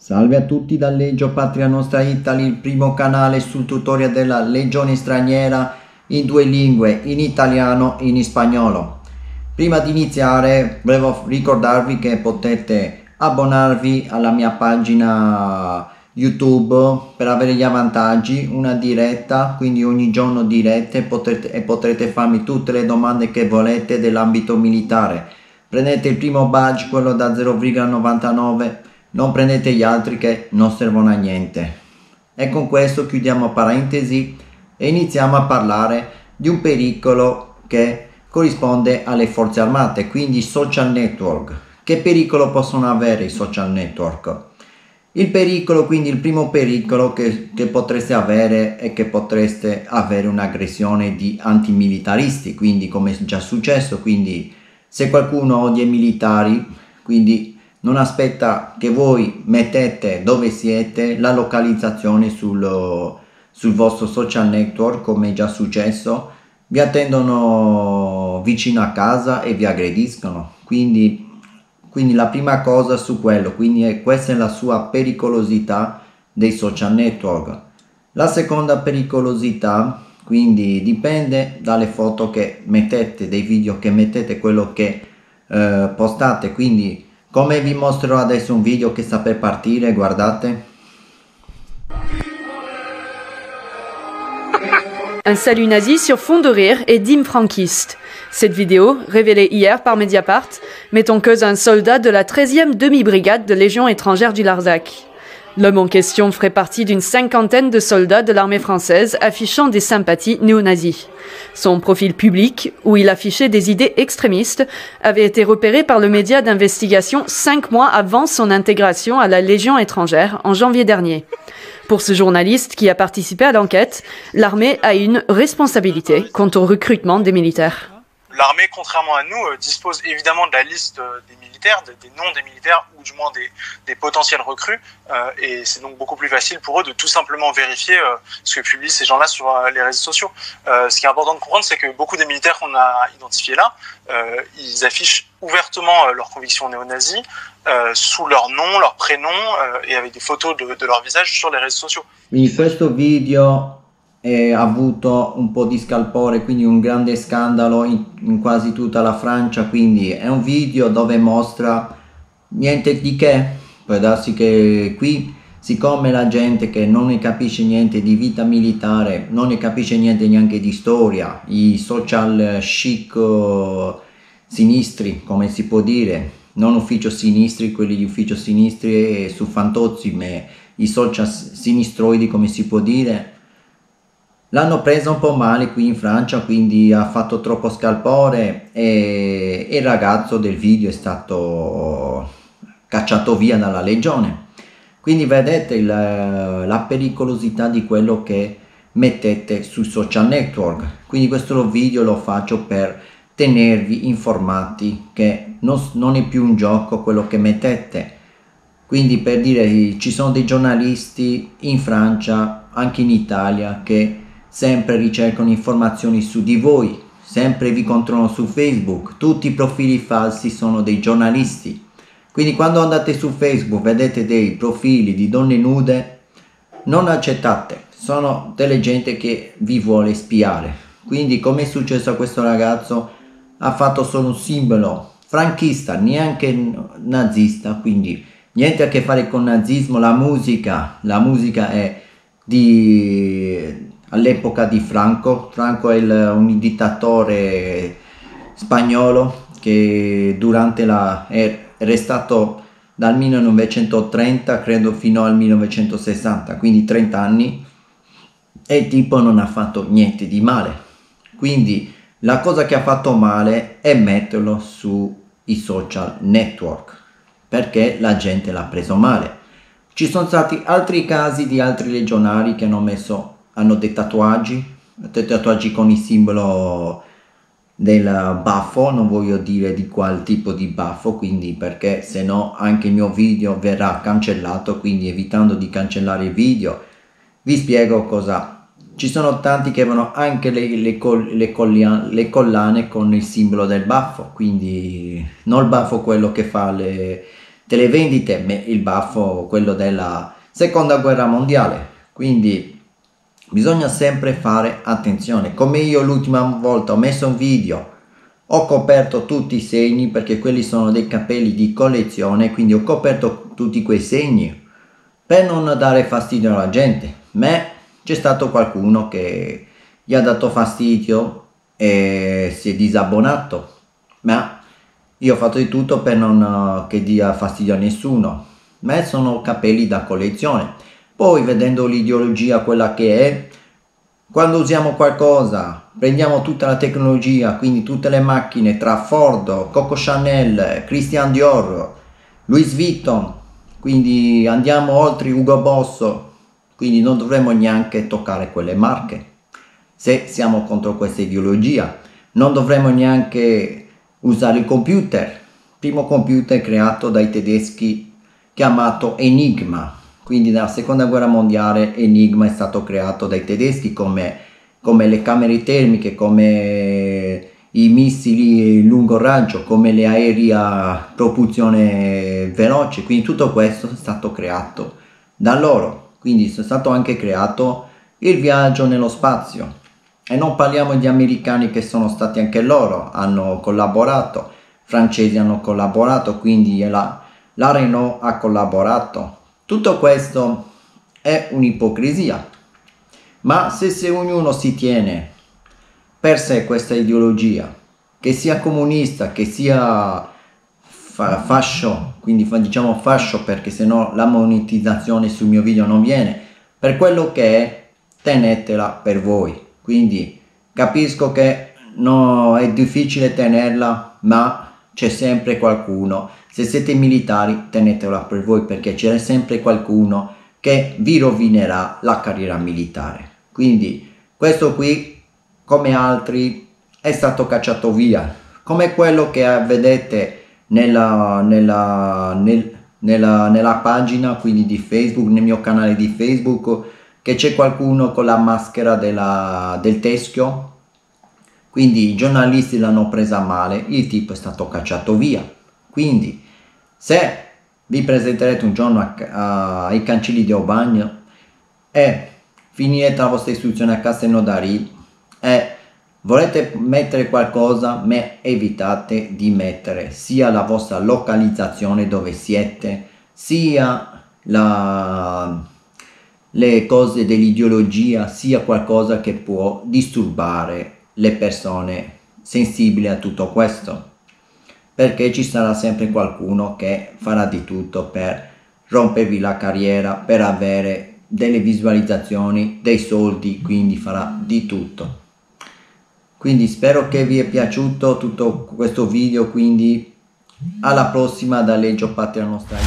Salve a tutti da Leggio Patria Nostra Italy, il primo canale sul tutorial della legione straniera in due lingue, in italiano e in spagnolo. Prima di iniziare volevo ricordarvi che potete abbonarvi alla mia pagina YouTube per avere gli avvantaggi, una diretta, quindi ogni giorno dirette e potrete farmi tutte le domande che volete dell'ambito militare. Prendete il primo badge, quello da 0,99, non prendete gli altri che non servono a niente. E con questo chiudiamo parentesi e iniziamo a parlare di un pericolo che corrisponde alle forze armate, quindi social network. Che pericolo possono avere i social network? Il pericolo, quindi il primo pericolo che potreste avere è che potreste avere un'aggressione di antimilitaristi, quindi come è già successo, quindi se qualcuno odia i militari, quindi non aspetta che voi mettete dove siete la localizzazione sul vostro social network, come è già successo, vi attendono vicino a casa e vi aggrediscono. Quindi la prima cosa su quello, questa è la sua pericolosità dei social network. La seconda pericolosità, quindi dipende dalle foto che mettete, dei video che mettete, quello che postate. Quindi come vi mostrerò adesso un video che sta per partire, guardate. Un salut nazi sur fond de rire et d'hymne franquiste. Cette vidéo, révélée hier par Mediapart, met en cause un soldat de la 13e demi-brigade de Légion étrangère du Larzac. L'homme en question ferait partie d'une cinquantaine de soldats de l'armée française affichant des sympathies néo-nazis. Son profil public, où il affichait des idées extrémistes, avait été repéré par le média d'investigation 5 mois avant son intégration à la Légion étrangère en janvier dernier. Pour ce journaliste qui a participé à l'enquête, l'armée a une responsabilité quant au recrutement des militaires. L'armée, contrairement à nous, dispose évidemment de la liste des militaires, des noms des militaires ou du moins des potentiels recrues, et c'est donc beaucoup plus facile pour eux de tout simplement vérifier ce que publient ces gens-là sur les réseaux sociaux. Ce qui est important de comprendre, c'est que beaucoup des militaires qu'on a identifiés là, ils affichent ouvertement leurs convictions néo-nazis sous leur nom, leur prénom et avec des photos de leur visage sur les réseaux sociaux. Quindi questo video ha avuto un po' di scalpore, quindi un grande scandalo in quasi tutta la Francia. Quindi è un video dove mostra niente di che. Può darsi che qui, siccome la gente che non ne capisce niente di vita militare, non ne capisce niente neanche di storia, i social chic sinistri, come si può dire, non ufficio sinistri, quelli di ufficio sinistri su Fantozzi, ma i social sinistroidi, come si può dire, l'hanno presa un po' male qui in Francia, quindi ha fatto troppo scalpore e il ragazzo del video è stato cacciato via dalla legione. Quindi vedete la pericolosità di quello che mettete sui social network. Quindi questo video lo faccio per tenervi informati che non è più un gioco quello che mettete. Quindi, per dire, ci sono dei giornalisti in Francia, anche in Italia, che sempre ricercano informazioni su di voi, sempre vi controllano su Facebook. Tutti i profili falsi sono dei giornalisti. Quindi quando andate su Facebook vedete dei profili di donne nude, non accettate, sono delle gente che vi vuole spiare. Quindi, come è successo a questo ragazzo, ha fatto solo un simbolo franchista, neanche nazista, quindi niente a che fare con nazismo. La musica è all'epoca di Franco. Franco è un dittatore spagnolo che è restato dal 1930 credo fino al 1960, quindi 30 anni, e il tipo non ha fatto niente di male. Quindi la cosa che ha fatto male è metterlo sui social network, perché la gente l'ha preso male. Ci sono stati altri casi di altri legionari che hanno dei tatuaggi con il simbolo del baffo. Non voglio dire di qual tipo di baffo, quindi, perché se no anche il mio video verrà cancellato. Quindi, evitando di cancellare il video, vi spiego cosa. Ci sono tanti che avevano anche le collane con il simbolo del baffo, quindi non il baffo quello che fa televendite, il baffo, quello della seconda guerra mondiale. Quindi bisogna sempre fare attenzione. Come io l'ultima volta ho messo un video, ho coperto tutti i segni perché quelli sono dei capelli di collezione, quindi ho coperto tutti quei segni per non dare fastidio alla gente. Ma c'è stato qualcuno che gli ha dato fastidio e si è disabbonato, ma io ho fatto di tutto per non che dia fastidio a nessuno. Ma sono capelli da collezione. Poi, vedendo l'ideologia quella che è, quando usiamo qualcosa prendiamo tutta la tecnologia, quindi tutte le macchine tra Ford, Coco Chanel, Christian Dior, Louis Vuitton, quindi andiamo oltre Hugo Boss, quindi non dovremmo neanche toccare quelle marche. Se siamo contro questa ideologia non dovremmo neanche usare il computer, primo computer creato dai tedeschi chiamato Enigma. Quindi nella seconda guerra mondiale Enigma è stato creato dai tedeschi, come le camere termiche, come i missili lungo raggio, come le aerei a propulsione veloce. Quindi tutto questo è stato creato da loro. Quindi è stato anche creato il viaggio nello spazio. E non parliamo di americani, che sono stati anche loro, hanno collaborato, francesi hanno collaborato, quindi la Renault ha collaborato. Tutto questo è un'ipocrisia, ma se ognuno si tiene per sé questa ideologia, che sia comunista, che sia fascio, quindi diciamo fascio perché sennò la monetizzazione sul mio video non viene, per quello che è, tenetela per voi. Quindi capisco che no, è difficile tenerla, ma c'è sempre qualcuno. Se siete militari, tenetela per voi, perché c'è sempre qualcuno che vi rovinerà la carriera militare. Quindi questo qui, come altri, è stato cacciato via, come quello che vedete nella pagina, quindi di Facebook, nel mio canale di Facebook, che c'è qualcuno con la maschera del teschio. Quindi i giornalisti l'hanno presa male, il tipo è stato cacciato via. Quindi se vi presenterete un giorno ai cancelli di Aubagne e finirete la vostra istruzione a Castelnaudary e volete mettere qualcosa, ma evitate di mettere sia la vostra localizzazione dove siete, sia le cose dell'ideologia, sia qualcosa che può disturbare le persone sensibili a tutto questo, perché ci sarà sempre qualcuno che farà di tutto per rompervi la carriera, per avere delle visualizzazioni, dei soldi, quindi farà di tutto. Quindi spero che vi è piaciuto tutto questo video, quindi alla prossima da Legio Patria Nostra.